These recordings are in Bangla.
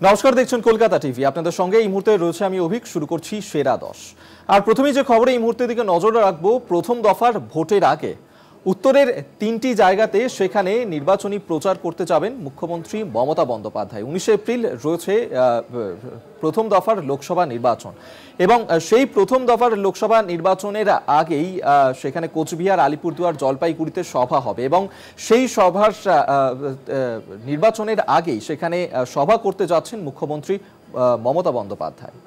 নমস্কার, দেখছেন কলকাতা টিভি। আপনাদের সঙ্গে এই মুহূর্তে রয়েছে আমি অভিক। শুরু করছি সেরা 10। আর প্রথমেই যে খবরে এই মুহূর্তের দিকে নজর রাখবো, প্রথম দফার ভোটের আগে উত্তরের 3টি জায়গাতে সেখানে নির্বাচনী প্রচার করতে যাবেন মুখ্যমন্ত্রী মমতা বন্দ্যোপাধ্যায়। 19 এপ্রিল রয়েছে প্রথম দফার লোকসভা নির্বাচন এবং সেই প্রথম দফার লোকসভা নির্বাচনের আগেই সেখানে কোচবিহার, আলিপুরদুয়ার, জলপাইগুড়িতে সভা হবে এবং সেই সভার নির্বাচনের আগেই সেখানে সভা করতে যাচ্ছেন মুখ্যমন্ত্রী মমতা বন্দ্যোপাধ্যায়।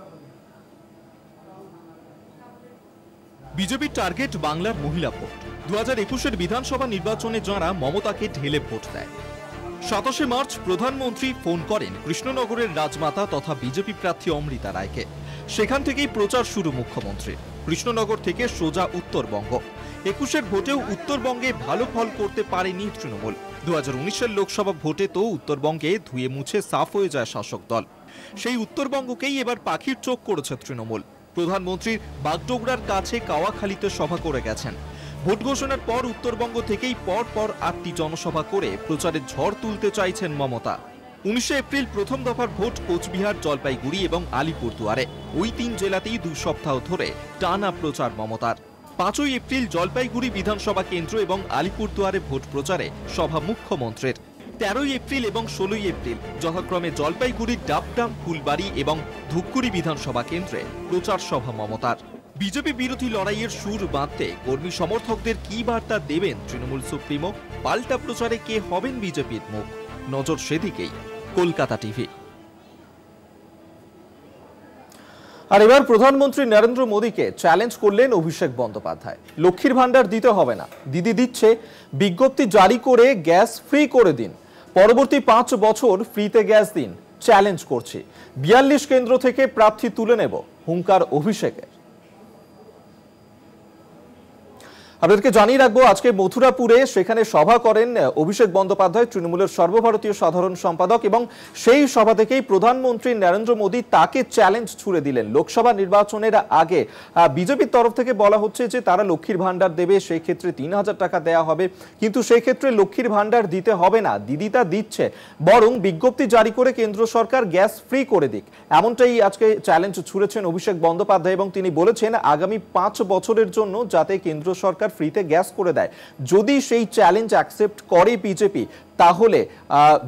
বিজেপির টার্গেট বাংলার মহিলা ভোট। 2021-এর বিধানসভা নির্বাচনে যাঁরা মমতাকে ঢেলে ভোট দেয়। 27 মার্চ প্রধানমন্ত্রী ফোন করেন কৃষ্ণনগরের রাজমাতা তথা বিজেপি প্রার্থী অমৃতা রায়কে। সেখান থেকেই প্রচার শুরু মুখ্যমন্ত্রীর। কৃষ্ণনগর থেকে সোজা উত্তরবঙ্গ। 21-এর ভোটেও উত্তরবঙ্গে ভালো ফল করতে পারেনি তৃণমূল। 2019-এর লোকসভা ভোটে তো উত্তরবঙ্গে ধুয়ে মুছে সাফ হয়ে যায় শাসক দল। সেই উত্তরবঙ্গকেই এবার পাখির চোখ করেছে তৃণমূল। প্রধানমন্ত্রীর বাগডোগরার কাছে কাওয়াখালীতে সভা করে গেছেন। ভোট ঘোষণার পর উত্তরবঙ্গ থেকেই পর 8টি জনসভা করে প্রচারের ঝড় তুলতে চাইছেন মমতা। 19 এপ্রিল প্রথম দফার ভোট কোচবিহার, জলপাইগুড়ি এবং আলিপুরদুয়ারে। ওই 3 জেলাতেই 2 সপ্তাহ ধরে টানা প্রচার মমতার। 5 এপ্রিল জলপাইগুড়ি বিধানসভা কেন্দ্র এবং আলিপুরদুয়ারে ভোট প্রচারে সভা মুখ্যমন্ত্রীর। 13 এপ্রিল এবং 16 এপ্রিল যথাক্রমে জলপাইগুড়ির ডাবডাম, ফুলবাড়ি এবং ধূপগুড়ি বিধানসভা কেন্দ্রে প্রচার সভা মমতার। বিজেপি বিরোধী লড়াইয়ের সুর বাঁধতে কর্মী সমর্থকদের কি বার্তা দেবেন তৃণমূল সুপ্রিমো? পাল্টা প্রচারে কে হবেন বিজেপির মুখ? নজর সেদিকেই। কলকাতা টিভি। আর এবার প্রধানমন্ত্রী নরেন্দ্র মোদীকে চ্যালেঞ্জ করলেন অভিষেক বন্দ্যোপাধ্যায়। লক্ষ্মীর ভান্ডার দিতে হবে না, দিদি দিচ্ছে, বিজ্ঞপ্তি জারি করে গ্যাস ফ্রি করে দিন, পরবর্তী 5 বছর ফ্রিতে গ্যাস দিন, চ্যালেঞ্জ করছি, 42 কেন্দ্র থেকে প্রার্থী তুলে নেব, হুঙ্কার অভিষেকের। আপনাদেরকে জানিয়ে রাখবো, আজকে মথুরাপুরে সেখানে সভা করেন অভিষেক বন্দ্যোপাধ্যায়, তৃণমূলের সর্বভারতীয় সাধারণ সম্পাদক, এবং সেই সভা থেকেই প্রধানমন্ত্রী নরেন্দ্র মোদী তাকে চ্যালেঞ্জ ছুড়ে দিলেন। লোকসভা নির্বাচনের আগে বিজেপির তরফ থেকে বলা হচ্ছে যে তারা লক্ষ্মীর ভান্ডার দেবে, সেই ক্ষেত্রে 3000 টাকা দেওয়া হবে, কিন্তু সেই ক্ষেত্রে লক্ষ্মীর ভান্ডার দিতে হবে না, দিদি তা দিচ্ছে, বরং বিজ্ঞপ্তি জারি করে কেন্দ্র সরকার গ্যাস ফ্রি করে দিক, এমনটাই আজকে চ্যালেঞ্জ ছুড়েছেন অভিষেক বন্দ্যোপাধ্যায়। এবং তিনি বলেছেন আগামী 5 বছরের জন্য যাতে কেন্দ্র সরকার ফ্রিতে গ্যাস করে দেয়। যদি সেই চ্যালেঞ্জ অ্যাকসেপ্ট করে বিজেপি, তাহলে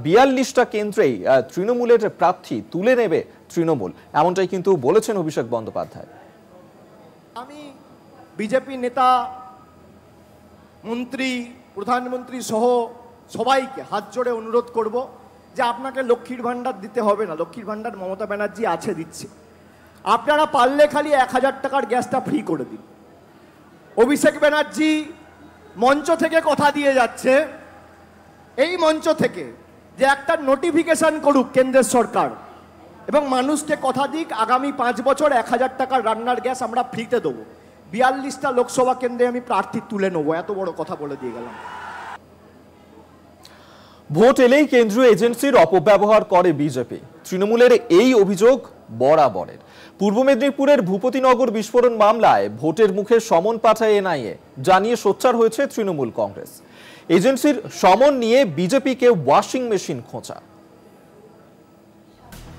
42টা কেন্দ্রেই তৃণমূলের প্রার্থী তুলে নেবে তৃণমূল, এমনটাই কিন্তু বলেছেন অভিষেক বন্দ্যোপাধ্যায়। আমি বিজেপি নেতা, মন্ত্রী, প্রধানমন্ত্রী সহ সবাইকে হাত জোড়ে অনুরোধ করব যে আপনাকে লক্ষ্মীর ভান্ডার দিতে হবে না। লক্ষ্মীর ভান্ডার মমতা ব্যানার্জি আছে, দিচ্ছে। আপনারা পারলে খালি 1000 টাকার গ্যাসটা ফ্রি করে দিন। অভিষেক ব্যানার্জি মঞ্চ থেকে কথা দিয়ে যাচ্ছে, এই মঞ্চ থেকে, যে একটা নোটিফিকেশন করুক কেন্দ্রের সরকার এবং মানুষকে কথা দিক আগামী 5 বছর 1000 টাকার রান্নার গ্যাস আমরা ফ্রিতে দেবো, 42টা লোকসভা কেন্দ্রে আমি প্রার্থী তুলে নেবো। এত বড় কথা বলে দিয়ে গেলাম। ভোট এলেই কেন্দ্রীয় এজেন্সির অপব্যবহার করে বিজেপি, তৃণমূলের এই অভিযোগ বরাবরের। পূর্ব মেদিনীপুরের ভূপতিনগর বিস্ফোরণ মামলায় ভোটের মুখে সমন পাঠায় এনআইএ, জানিয়ে সোচ্চার হয়েছে তৃণমূল কংগ্রেস। এজেন্সির সমন নিয়ে বিজেপিকে ওয়াশিং মেশিন খোঁচা।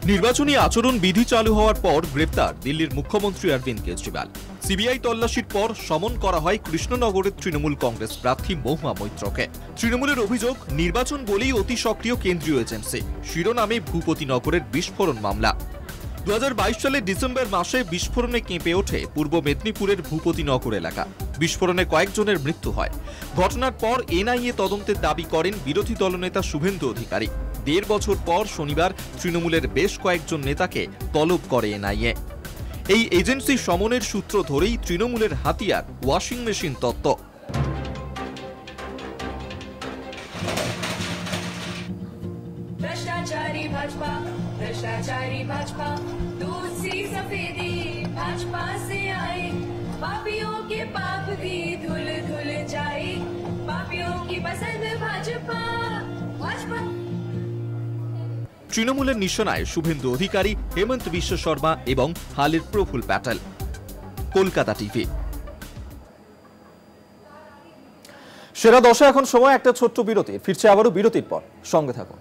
নির্বাচনী আচরণ বিধি চালু হওয়ার পর গ্রেপ্তার দিল্লির মুখ্যমন্ত্রী অরবিন্দ কেজরিওয়াল। সিবিআই তল্লাশির পর সমন করা হয় কৃষ্ণনগরের তৃণমূল কংগ্রেস প্রার্থী মহুয়া মৈত্রকে। তৃণমূলের অভিযোগ, নির্বাচন বলেই অতি সক্রিয় কেন্দ্রীয় এজেন্সি, শিরোনামে ভূপতিনগরের বিস্ফোরণ মামলা। 2022 সালের ডিসেম্বর মাসে বিস্ফোরণে কেঁপে ওঠে পূর্ব মেদিনীপুরের ভূপতিনগর এলাকা। বিস্ফোরণে কয়েকজনের মৃত্যু হয়। ঘটনার পর এনআইএ তদন্তের দাবি করেন বিরোধী দলনেতা শুভেন্দু অধিকারী। 1.5 বছর পর শনিবার তৃণমূলের বেশ কয়েকজন নেতাকে তলব করে এনআইএ। এই এজেন্সি সমনের সূত্র ধরেই তৃণমূলের হাতিয়ার ওয়াশিং মেশিন তত্ত্ব। भ्रष्टाचारी भाजपा, दूध सी सफेदी भाजपा से आए, पापियों के पाप भी धुल धुल जाए, पापियों की पसंद भाजपा, भाजपा। তৃণমূলের নিশানায় শুভেন্দু অধিকারী, হেমন্ত বিশ্ব শর্মা এবং হালের প্রফুল প্যাটেল। কলকাতা টিভি। সেরা 10-এ এখন সময় একটা ছোট্ট বিরতি, ফিরছে আবারও বিরতির পর, সঙ্গে থাকুন।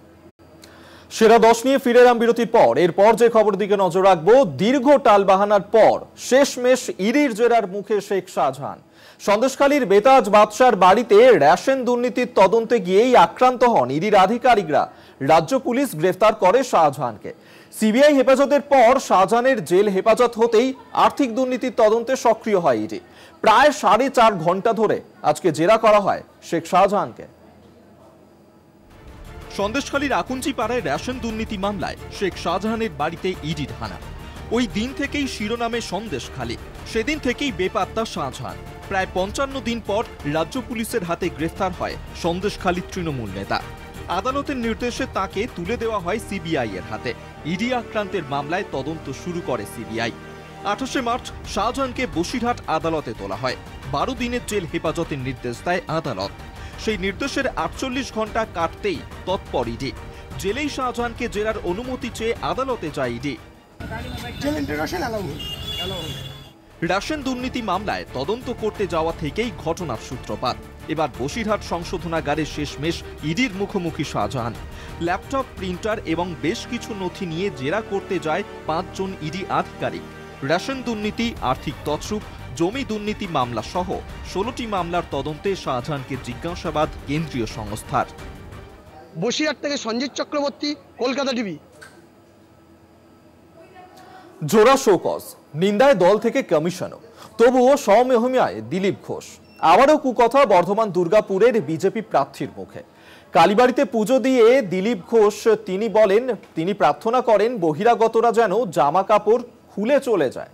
সেরা 10 নিয়ে ফিরে এলাম বিরতির পর। এরপর যে খবর দিকে নজর রাখবো, দীর্ঘ টালবাহানার পর শেষমেশ ইডির জেরার মুখে শেখ শাহজাহান। সন্দেশখালীর বেতাজ বাদশার বাড়িতে রেশন দুর্নীতির তদন্তে গিয়েই আক্রান্ত হন ইডির আধিকারিকরা। রাজ্য পুলিশ গ্রেফতার করে শাহজাহানকে। সিবিআই হেফাজতের পর শাহজাহানের জেল হেফাজত হতেই আর্থিক দুর্নীতির তদন্তে সক্রিয় হয় ইডি। প্রায় 4.5 ঘন্টা ধরে আজকে জেরা করা হয় শেখ শাহজাহানকে। সন্দেশখালীর আকুঞ্চি পাড়ায় রেশন দুর্নীতি মামলায় শেখ শাহজাহানের বাড়িতে ইডির হানা। ওই দিন থেকেই শিরোনামে সন্দেশখালী, সেদিন থেকেই বেপাত্তা শাহজাহান। প্রায় 55 দিন পর রাজ্য পুলিশের হাতে গ্রেফতার হয় সন্দেশখালীর তৃণমূল নেতা। আদালতের নির্দেশে তাকে তুলে দেওয়া হয় সিবিআই এর হাতে। ইডি আক্রান্তের মামলায় তদন্ত শুরু করে সিবিআই। 28 মার্চ শাহজাহানকে বসিরহাট আদালতে তোলা হয়। 12 দিনের জেল হেফাজতের নির্দেশ দেয় আদালত। সেই নির্দেশের 48 ঘন্টা কাটতেই তৎপর ইডি। জেলেই শাহজাহানকে জেরার অনুমতি চেয়ে আদালতে যায় ইডি। রেশন দুর্নীতি মামলায় তদন্ত করতে যাওয়া থেকেই ঘটনার সূত্রপাত। এবার বসিরহাট সংশোধনাগারে শেষমেশ ইডির মুখোমুখি শাহজাহান। ল্যাপটপ, প্রিন্টার এবং বেশ কিছু নথি নিয়ে জেরা করতে যায় 5 জন ইডি আধিকারিক। রেশন দুর্নীতি, আর্থিক তছরূপ, জমি দুর্নীতি মামলা সহ 16টি মামলার তদন্তে শাহজাহানকে জিজ্ঞাসাবাদ কেন্দ্রীয় সংস্থার। বসিরহাট থেকে সঞ্জিত চক্রবর্তী, কলকাতা টিভি। জোড়া শোকজ, নিন্দায় দল থেকে কমিশনও, তবুও স্বমহিমায় দিলীপ ঘোষ। আবারও কুকথা বর্ধমান দুর্গাপুরের বিজেপি প্রার্থীর মুখে। কালীবাড়িতে পুজো দিয়ে দিলীপ ঘোষ তিনি বলেন, তিনি প্রার্থনা করেন বহিরাগতরা যেন জামা কাপড় খুলে চলে যায়।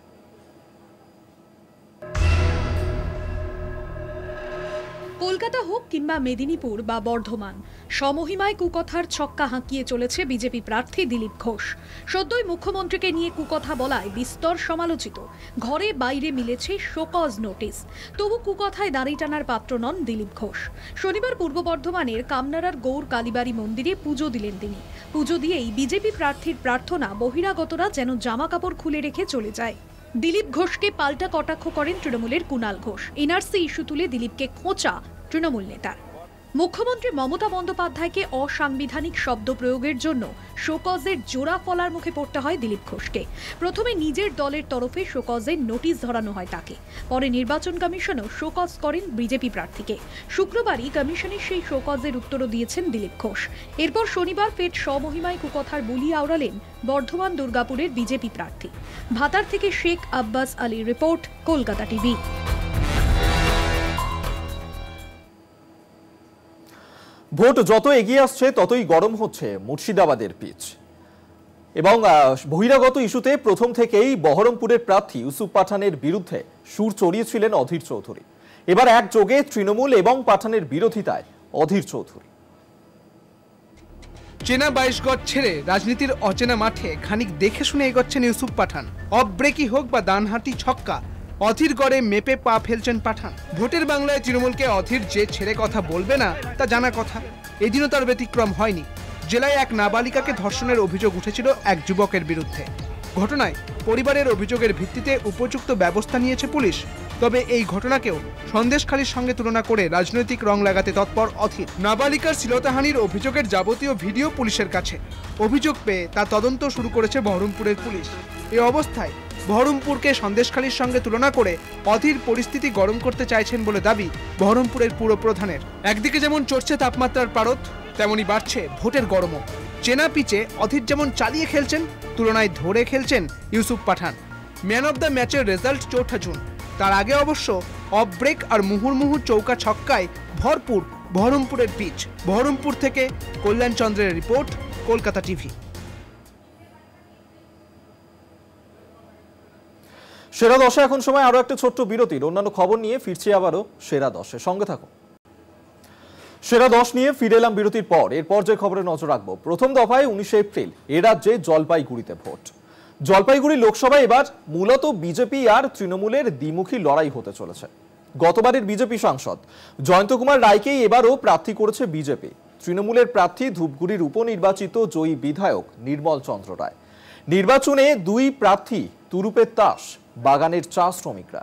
কলকাতা হোক কিংবা মেদিনীপুর বা বর্ধমান, সমহিমায় কুকথার ছক্কা হাঁকিয়ে চলেছে বিজেপি প্রার্থী দিলীপ ঘোষ। সদ্যই মুখ্যমন্ত্রীকে নিয়ে কুকথা বলায় বিস্তর সমালোচিত। ঘরে বাইরে মিলেছে শোকজ নোটিশ, তবু কুকথায় দাড়ি টানার পাত্র নন দিলীপ ঘোষ। শনিবার পূর্ব বর্ধমানের কামনাড়ার গৌর কালীবাড়ি মন্দিরে পুজো দিলেন তিনি। পুজো দিয়েই বিজেপি প্রার্থীর প্রার্থনা বহিরাগতরা যেন জামা কাপড় খুলে রেখে চলে যায়। দিলীপ ঘোষকে পাল্টা কটাক্ষ করেন তৃণমূলের কুণাল ঘোষ। এনআরসি ইস্যু তুলে দিলীপকে খোঁচা তৃণমূল নেতার। মুখ্যমন্ত্রী মমতা বন্দ্যোপাধ্যায়কে অসাংবিধানিক শব্দ প্রয়োগের জন্য শোকজের জোড়া ফলার মুখে পড়তে হয় দিলীপ ঘোষকে। প্রথমে নিজের দলের তরফে শোকজের নোটিশ ধরানো হয় তাকে, পরে নির্বাচন কমিশনও শোকজ করেন বিজেপি প্রার্থীকে। শুক্রবারই কমিশনের সেই শোকজের উত্তরও দিয়েছেন দিলীপ ঘোষ। এরপর শনিবার ফের স্বমহিমায় কুকথার বুলি আওড়ালেন বর্ধমান দুর্গাপুরের বিজেপি প্রার্থী। ভাতার থেকে শেখ আব্বাস আলীর রিপোর্ট, কলকাতা টিভি। ভোট যত এগিয়ে আসছে ততই গরম হচ্ছে মুর্শিদাবাদের পিচ। এবং বহিরাগত ইস্যুতে প্রথম থেকেই বহরমপুরের প্রার্থী ইউসুফ পাঠানের বিরুদ্ধে সুর চড়িয়েছিলেন অধীর চৌধুরী। এবার একযোগে তৃণমূল এবং পাঠানের বিরোধিতায় অধীর চৌধুরী। চেনা 22 গজ ছেড়ে রাজনীতির অচেনা মাঠে খানিক দেখে শুনে এগোচ্ছেন ইউসুফ পাঠান। অফ ব্রেকই হোক বা ডানহাতি ছক্কা, অধীর গড়ে মেপে পা ফেলছেন পাঠান। ভোটের বাংলায় তৃণমূলকে অধীর যে ছেড়ে কথা বলবে না তা জানা কথা। এদিনও তার ব্যতিক্রম হয়নি। জেলায় এক নাবালিকাকে ধর্ষণের অভিযোগ উঠেছিল এক যুবকের বিরুদ্ধে। ঘটনায় পরিবারের অভিযোগের ভিত্তিতে উপযুক্ত ব্যবস্থা নিয়েছে পুলিশ। তবে এই ঘটনাকেও সন্দেশখালীর সঙ্গে তুলনা করে রাজনৈতিক রং লাগাতে তৎপর অধীর। নাবালিকার শ্লীলতাহানির অভিযোগের যাবতীয় ভিডিও পুলিশের কাছে। অভিযোগ পেয়ে তা তদন্ত শুরু করেছে বহরমপুরের পুলিশ। এই অবস্থায় বহরমপুরকে সন্দেশখালীর সঙ্গে তুলনা করে অধীর পরিস্থিতি গরম করতে চাইছেন বলে দাবি বহরমপুরের পুর প্রধানের। একদিকে যেমন চড়ছে তাপমাত্রার পারদ, তেমনই বাড়ছে ভোটের গরমও। চেনা পিচে অধীর যেমন চালিয়ে খেলছেন, তুলনায় ধরে খেলছেন ইউসুফ পাঠান। ম্যান অব দ্য ম্যাচের রেজাল্ট 4 জুন। তার আগে অবশ্য অফ ব্রেক আর মুহুর্মুহু চৌকা ছক্কায় ভরপুর বহরমপুরের পিচ। বহরমপুর থেকে কল্যাণ চন্দ্রের রিপোর্ট, কলকাতা টিভি। সেরা 10-এ এখন সময় আরো একটা ছোট্ট বিরতির। অন্যান্য খবর নিয়ে ফিরছি আবারও সেরা 10-এ, সঙ্গে থাকুন। সেরা 10 নিয়ে ফিরে এলাম বিরতির পর। এরপর যে খবরে নজর রাখবো, প্রথম দফায় 19 এপ্রিল এ রাজ্যে জলপাইগুড়িতে ভোট। জলপাইগুড়ি লোকসভায় এবার মূলত বিজেপি আর তৃণমূলের দ্বিমুখী লড়াই হতে চলেছে। গতবারের বিজেপি সাংসদ জয়ন্ত কুমার রায়কেই এবারও প্রার্থী করেছে বিজেপি। তৃণমূলের প্রার্থী ধূপগুড়ির উপনির্বাচিত জয়ী বিধায়ক নির্মল চন্দ্র রায়। নির্বাচনে দুই প্রার্থী তুরুপের তাস, বাগানের চা শ্রমিকরা।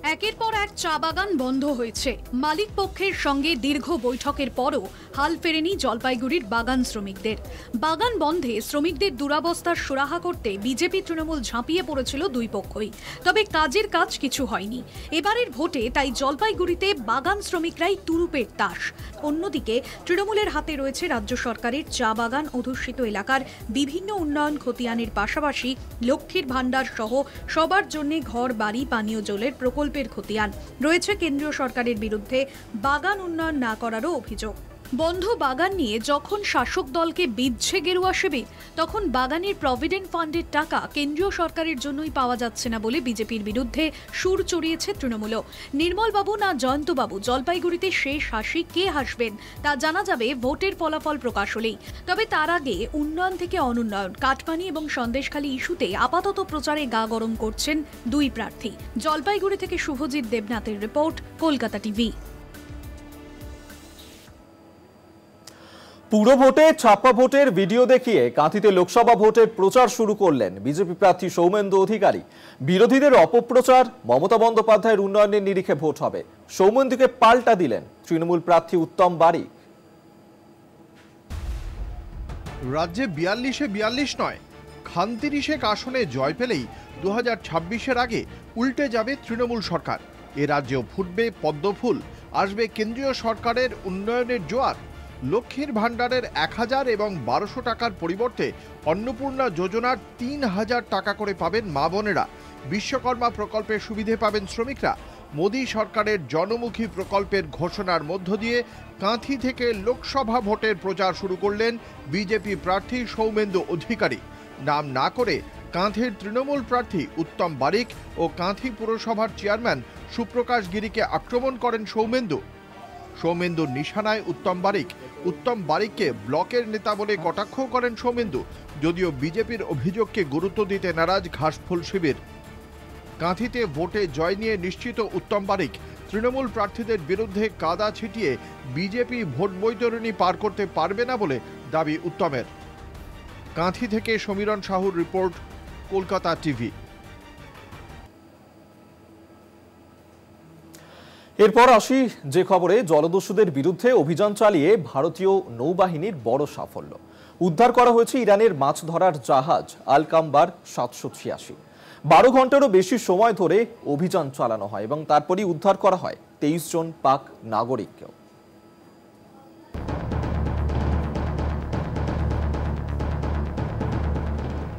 একের পর এক চা বাগান বন্ধ হয়েছে। মালিক পক্ষের সঙ্গে দীর্ঘ বৈঠকের পরও হাল ফেরেনি জলপাইগুড়ির বাগান শ্রমিকদের। বাগান বন্ধে শ্রমিকদের দুরাবস্থার সুরাহা করতে বিজেপি তৃণমূল ঝাঁপিয়ে পড়েছিল দুই পক্ষই, তবে কাজের কাজ কিছু হয়নি। এবারের ভোটে তাই জলপাইগুড়িতে বাগান শ্রমিকরাই তুরুপের তাস। অন্যদিকে তৃণমূলের হাতে রয়েছে রাজ্য সরকারের চা বাগান অধ্যুষিত এলাকার বিভিন্ন উন্নয়ন খতিয়ানের পাশাপাশি লক্ষ্মীর ভাণ্ডার সহ সবার জন্য ঘর, বাড়ি, পানীয় জলের প্রকল্পের খতিয়ান রয়েছে। কেন্দ্রীয় সরকারের বিরুদ্ধে বাগান উন্নয়ন না করারও অভিযোগ। বন্ধ বাগান নিয়ে যখন শাসক দলকে বিধছে গেরুয়া শিবির, তখন বাগানের প্রভিডেন্ট ফান্ডের টাকা কেন্দ্রীয় সরকারের জন্যই পাওয়া যাচ্ছে না বলে বিজেপির বিরুদ্ধে সুর চড়িয়েছে তৃণমূলও। নির্মলবাবু না জয়ন্তবাবু জলপাইগুড়িতে শেষ হাসি কে হাসবেন তা জানা যাবে ভোটের ফলাফল প্রকাশ হলেই। তবে তার আগে উন্নয়ন থেকে অনুন্নয়ন, কাটমানি এবং সন্দেশখালী ইস্যুতে আপাতত প্রচারে গা গরম করছেন দুই প্রার্থী। জলপাইগুড়ি থেকে শুভজিৎ দেবনাথের রিপোর্ট, কলকাতা টিভি। পুরো ভোটে ছাপ্পা ভোটের ভিডিও দেখিয়ে কাঁথিতে লোকসভা ভোটের প্রচার শুরু করলেন বিজেপি প্রার্থী সৌমেন্দু অধিকারী। বিরোধীদের অপপ্রচার, মমতা বন্দ্যোপাধ্যায়ের উন্নয়নের নিরিখে ভোট হবে, সৌমেন্দুকে পাল্টা দিলেন তৃণমূল প্রার্থী উত্তম বারিক। রাজ্যে 42 নয়, 39 আসনে জয় পেলেই 2026-এর আগে উল্টে যাবে তৃণমূল সরকার। এ রাজ্যেও ফুটবে পদ্মফুল, আসবে কেন্দ্রীয় সরকারের উন্নয়নের জোয়ার। লক্ষ্মীর ভাণ্ডারের 1000 এবং 1200 টাকার পরিবর্তে অন্নপূর্ণা যোজনার 3000 টাকা করে পাবেন মা বোনেরা। বিশ্বকর্মা প্রকল্পের সুবিধে পাবেন শ্রমিকরা। মোদী সরকারের জনমুখী প্রকল্পের ঘোষণার মধ্য দিয়ে কাঁথি থেকে লোকসভা ভোটের প্রচার শুরু করলেন বিজেপি প্রার্থী সৌমেন্দু অধিকারী। নাম না করে কাঁথির তৃণমূল প্রার্থী উত্তম বারিক ও কাঁথি পুরসভার চেয়ারম্যান সুপ্রকাশ গিরিকে আক্রমণ করেন সৌমেন্দু। সৌমেন্দুর নিশানায় উত্তম বারিককে ব্লকের নেতা বলে কটাক্ষ করেন সৌমেন্দু। যদিও বিজেপির অভিযোগকে গুরুত্ব দিতে নারাজ ঘাসফুল শিবির। কাঁথিতে ভোটে জয় নিয়ে নিশ্চিত উত্তম বারিক। তৃণমূল প্রার্থীদের বিরুদ্ধে কাদা ছিটিয়ে বিজেপি ভোট বৈতরণী পার করতে পারবে না বলে দাবি উত্তমের। কাঁথি থেকে সমীরণ সাহুর রিপোর্ট, কলকাতা টিভি। এরপর আসি যে খবরে, জলদস্যুদের বিরুদ্ধে অভিযান চালিয়ে ভারতীয় নৌবাহিনীর বড় সাফল্য। উদ্ধার করা হয়েছে ইরানের মাছ ধরার জাহাজ আলকাম্বার 786। 12 ঘন্টারও বেশি সময় ধরে অভিযান চালানো হয় এবং তারপরই উদ্ধার করা হয় 23 জন পাক নাগরিককেও।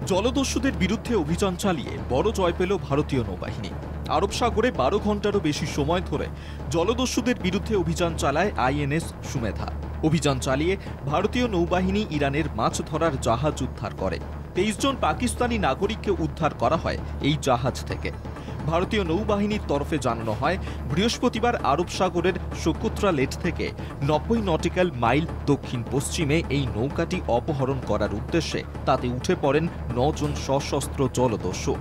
জলদস্যুদের বিরুদ্ধে অভিযান চালিয়ে বড় জয় পেল ভারতীয় নৌবাহিনী। আরব সাগরে 12 ঘন্টারও বেশি সময় ধরে জলদস্যুদের বিরুদ্ধে অভিযান চালায় আইএনএস সুমেধা। অভিযান চালিয়ে ভারতীয় নৌবাহিনী ইরানের মাছ ধরার জাহাজ উদ্ধার করে। 23 জন পাকিস্তানি নাগরিককে উদ্ধার করা হয় এই জাহাজ থেকে। ভারতীয় নৌবাহিনীর তরফে জানানো হয়, বৃহস্পতিবার আরব সাগরের সোকোত্রা লেট থেকে 90 নটিক্যাল মাইল দক্ষিণ পশ্চিমে এই নৌকাটি অপহরণ করার উদ্দেশ্যে তাতে উঠে পড়েন 9 জন সশস্ত্র জলদস্যু।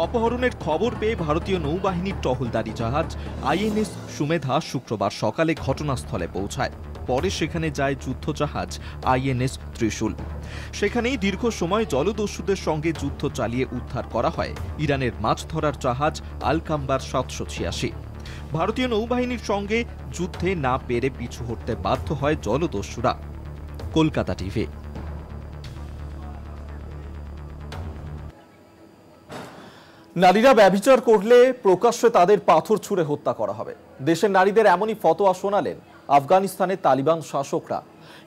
অপহরণের খবর পেয়ে ভারতীয় নৌবাহিনীর টহলদারি জাহাজ আইএনএস সুমেধা শুক্রবার সকালে ঘটনাস্থলে পৌঁছায়। পরে সেখানে যায় যুদ্ধজাহাজ আইএনএস ত্রিশূল। সেখানেই দীর্ঘ সময় জলদস্যুদের সঙ্গে যুদ্ধ চালিয়ে উদ্ধার করা হয় ইরানের মাছ ধরার জাহাজ আলকাম্বার 786। ভারতীয় নৌবাহিনীর সঙ্গে যুদ্ধে না পেরে পিছু হটতে বাধ্য হয় জলদস্যুরা। কলকাতা টিভি। নারীরা ব্যভিচার করলে প্রকাশ্যে তাদের পাথর ছুঁড়ে হত্যা করা হবে। দেশের নারীদের এমনই ফতোয়া শোনালেন আফগানিস্তানের তালিবান শাসকরা।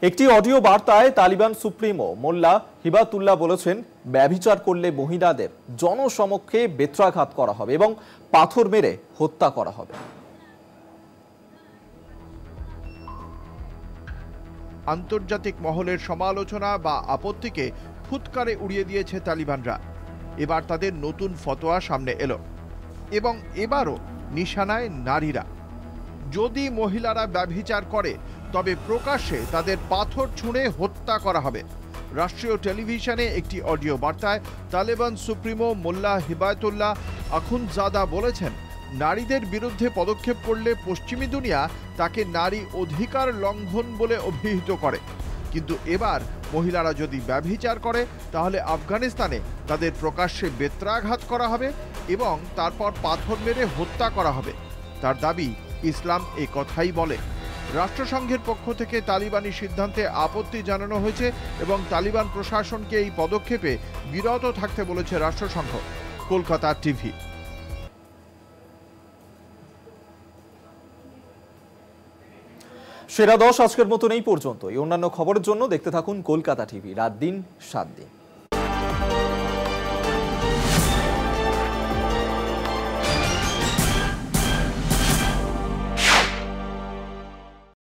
একটি অডিও বার্তায় তালিবান সুপ্রিমো মোল্লা হিবাতুল্লাহ বলেছেন, ব্যভিচার করলে মহিলাদের জনসমক্ষে বেত্রাঘাত করা হবে এবং পাথর মেরে হত্যা করা হবে। আন্তর্জাতিক মহলের সমালোচনা বা আপত্তিকে ফুৎকারে উড়িয়ে দিয়েছে তালিবানরা। এবার তাদের নতুন ফতোয়া সামনে এলো এবং এবারও নিশানায় নারীরা। যদি মহিলারা ব্যভিচার করে তবে প্রকাশ্যে তাদের পাথর ছুঁড়ে হত্যা করা হবে। রাষ্ট্রীয় টেলিভিশনে একটি অডিও বার্তায় তালেবান সুপ্রিমো মোল্লা হিবায়তুল্লাহ আখুনজাদা বলেছেন, নারীদের বিরুদ্ধে পদক্ষেপ করলে পশ্চিমী দুনিয়া তাকে নারী অধিকার লঙ্ঘন বলে অভিহিত করে। কিন্তু এবার মহিলারা যদি ব্যভিচার করে তাহলে আফগানিস্তানে তাদের প্রকাশ্যে বেত্রাঘাত করা হবে এবং তারপর পাথর মেরে হত্যা করা হবে। তার দাবি, ইসলাম এ কথাই বলে। রাষ্ট্রসংঘের পক্ষ থেকে তালিবানি সিদ্ধান্তে আপত্তি জানানো হয়েছে এবং তালিবান প্রশাসনকে এই পদক্ষেপে বিরত থাকতে বলেছে রাষ্ট্রসংঘ। কলকাতা টিভি। সেরা 10 আজকের মতন এই পর্যন্ত। এই অন্যান্য খবরের জন্য দেখতে থাকুন কলকাতা টিভি, রাত দিন 7 দিন।